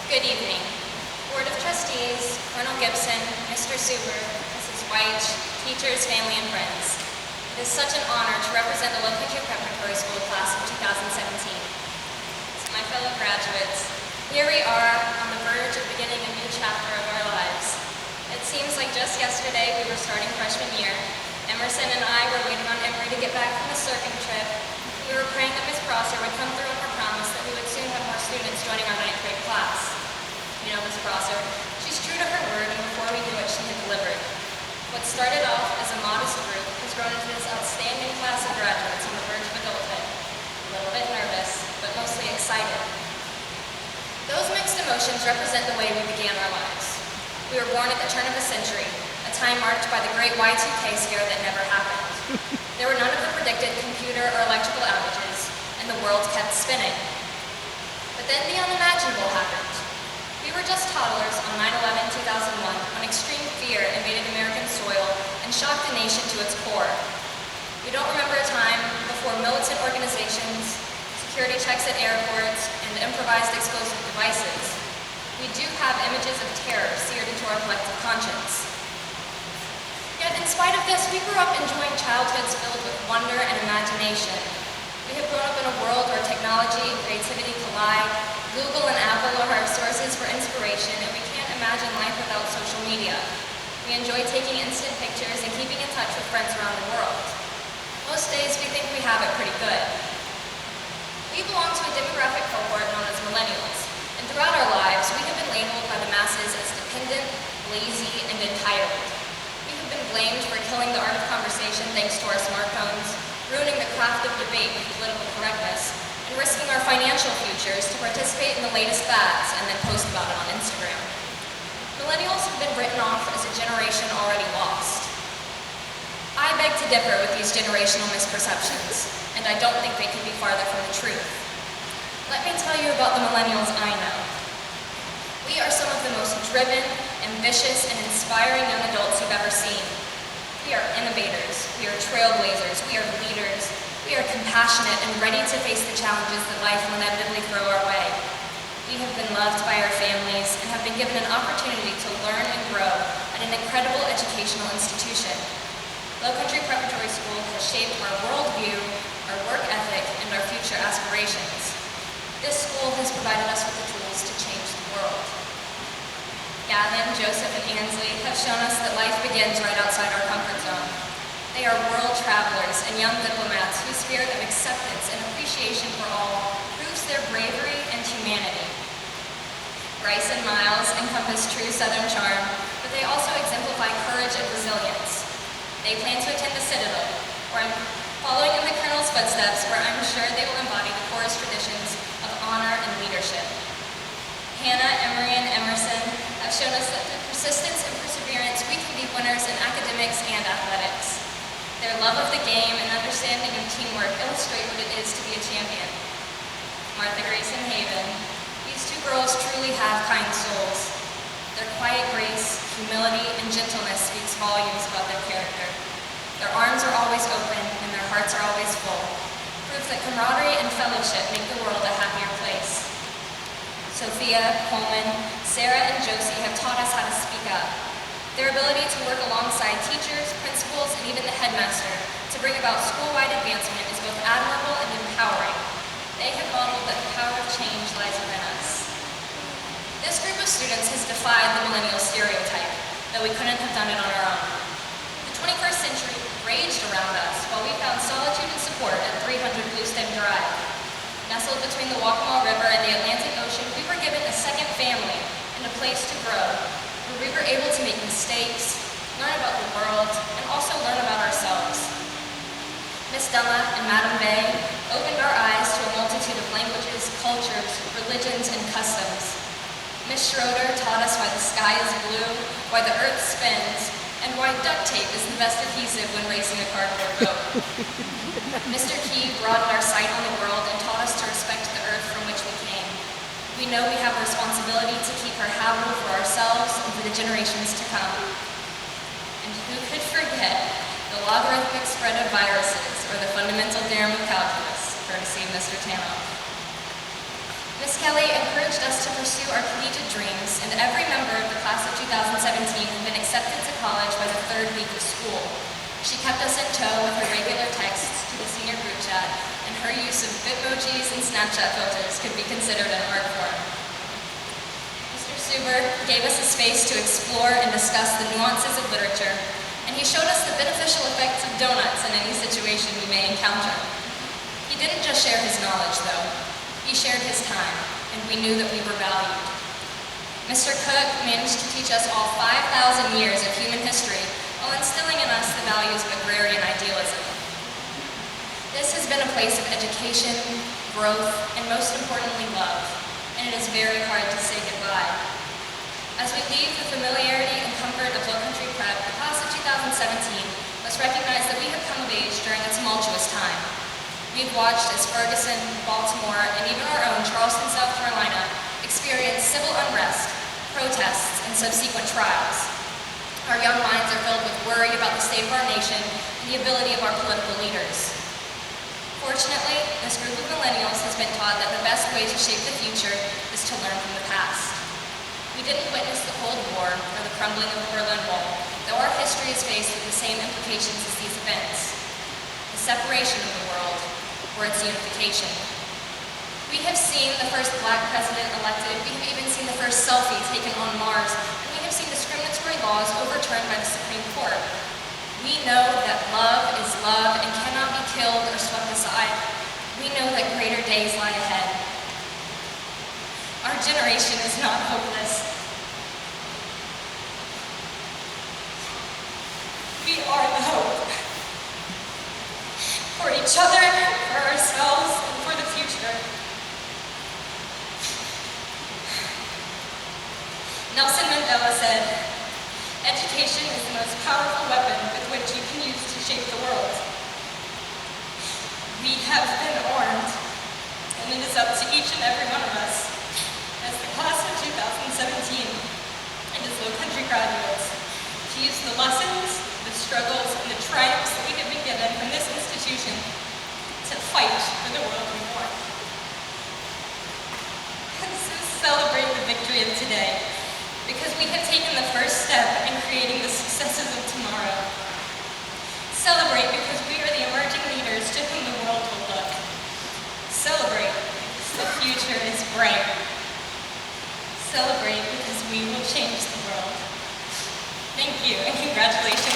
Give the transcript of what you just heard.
Good evening. Board of Trustees, Colonel Gibson, Mr. Suber, Mrs. White, teachers, family, and friends. It is such an honor to represent the Low Country Preparatory School class of 2017. To my fellow graduates, here we are on the verge of beginning a new chapter of our lives. It seems like just yesterday we were starting freshman year. Emerson and I were waiting on Emory to get back from the circuit trip. We were praying that Ms. Prosser would come through on her promise that we would soon have more students joining our 9th grade class. You know Ms. Prosser, she's true to her word, and before we knew it, she had delivered. What started off as a modest group has grown into this outstanding class of graduates on the verge of adulthood. A little bit nervous, but mostly excited. Those mixed emotions represent the way we began our lives. We were born at the turn of the century, a time marked by the great Y2K scare that never happened. There were none of the predicted computer or electrical outages, and the world kept spinning. But then the unimaginable happened. We were just toddlers on 9/11/2001 when extreme fear invaded American soil and shocked the nation to its core. We don't remember a time before militant organizations, security checks at airports, and improvised explosive devices. We do have images of terror seared into our collective conscience. Yet in spite of this, we grew up enjoying childhoods filled with wonder and imagination. We have grown up in a world where technology and creativity collide. Google and Apple are our sources for inspiration, and we can't imagine life without social media. We enjoy taking instant pictures and keeping in touch with friends around the world. Most days we think we have it pretty good. We belong to a demographic cohort known as millennials, and throughout our lives we have been labeled by the masses as dependent, lazy, and entitled. We have been blamed for killing the art of conversation thanks to our smartphones, ruining the craft of debate with political correctness, and risking our financial futures to participate in the latest fads and then post about it on Instagram. Millennials have been written off as a generation already lost. I beg to differ with these generational misperceptions, and I don't think they could be farther from the truth. Let me tell you about the millennials I know. We are some of the most driven, ambitious, and inspiring young adults you've ever seen. We are innovators, we are trailblazers, we are leaders, we are compassionate and ready to face the challenges that life will inevitably throw our way. We have been loved by our families and have been given an opportunity to learn and grow at an incredible educational institution. Low Country Preparatory School has shaped our worldview, our work ethic, and our future aspirations. This school has provided us with the tools to change the world. Gavin, Joseph, and Ansley have shown us that life begins right outside our comfort zone. They are world travelers and young diplomats whose spirit of acceptance and appreciation for all proves their bravery and humanity. Bryce and Miles encompass true Southern charm, but they also exemplify courage and resilience. They plan to attend the Citadel, where I'm following in the Colonel's footsteps, where I'm sure they will embody the forest traditions of honor and leadership. Hannah, Emory, and Emerson have shown us that through persistence and perseverance, we can be winners in academics and athletics. Their love of the game and understanding of teamwork illustrate what it is to be a champion. Martha Grace and Haven, these two girls truly have kind souls. Their quiet grace, humility, and gentleness speaks volumes about their character. Their arms are always open and their hearts are always full. Proof that camaraderie and fellowship make the world a happier place. Sophia, Coleman, Sarah, and Josie have taught us how to speak up. Their ability to work alongside teachers, principals, and even the headmaster to bring about school-wide advancement is both admirable and empowering. They have modeled that the power of change lies within us. This group of students has defied the millennial stereotype, though we couldn't have done it on our own. The 21st century raged around us while we found solitude and support at 300 Bluestem Drive. Nestled between the Waccamaw River and the Atlantic Ocean, we were given a second family and a place to grow, where we were able to make mistakes, learn about the world, and also learn about ourselves. Miss Dunlap and Madam Bay opened our eyes to a multitude of languages, cultures, religions, and customs. Miss Schroeder taught us why the sky is blue, why the earth spins, and why duct tape is the best adhesive when racing a cardboard boat. Mr. Key broadened our sight on the world and taught us to respect the earth from which we came. We know we have a responsibility to keep her habitable for ourselves and for the generations to come. And who could forget the logarithmic spread of viruses or the fundamental theorem of calculus, courtesy of Mr. Tanoff. Miss Kelly encouraged us to pursue our collegiate college by the third week of school. She kept us in tow with her regular texts to the senior group chat, and her use of Bitmojis and Snapchat filters could be considered an art form. Mr. Suber gave us a space to explore and discuss the nuances of literature, and he showed us the beneficial effects of donuts in any situation we may encounter. He didn't just share his knowledge, though. He shared his time, and we knew that we were valued. Mr. Cook managed to teach us all 5,000 years of human history while instilling in us the values of agrarian idealism. This has been a place of education, growth, and most importantly, love, and it is very hard to say goodbye. As we leave the familiarity and comfort of Low Country Prep, the class of 2017 must recognize that we have come of age during a tumultuous time. We've watched as Ferguson, Baltimore, and even our own Charleston, South Carolina experience civil unrest, protests, and subsequent trials. Our young minds are filled with worry about the state of our nation and the ability of our political leaders. Fortunately, this group of millennials has been taught that the best way to shape the future is to learn from the past. We didn't witness the Cold War or the crumbling of the Berlin Wall, though our history is faced with the same implications as these events: the separation of the world or its unification. We have seen the first Black president elected, we have even seen the first selfie taken on Mars, and we have seen discriminatory laws overturned by the Supreme Court. We know that love is love and cannot be killed or swept aside. We know that greater days lie ahead. Our generation is not hopeless. We are the hope. For each other, for ourselves, and for the future. Nelson Mandela said, "Education is the most powerful weapon with which you can use to shape the world." We have been armed, and it is up to each and every one of us, as the class of 2017 and as Low Country graduates, to use the lessons, the struggles, and the triumphs that we have been given from this institution to fight for the world we want. And so celebrate the victory of today, because we have taken the first step in creating the successes of tomorrow. Celebrate because we are the emerging leaders to whom the world will look. Celebrate because the future is bright. Celebrate because we will change the world. Thank you, and congratulations.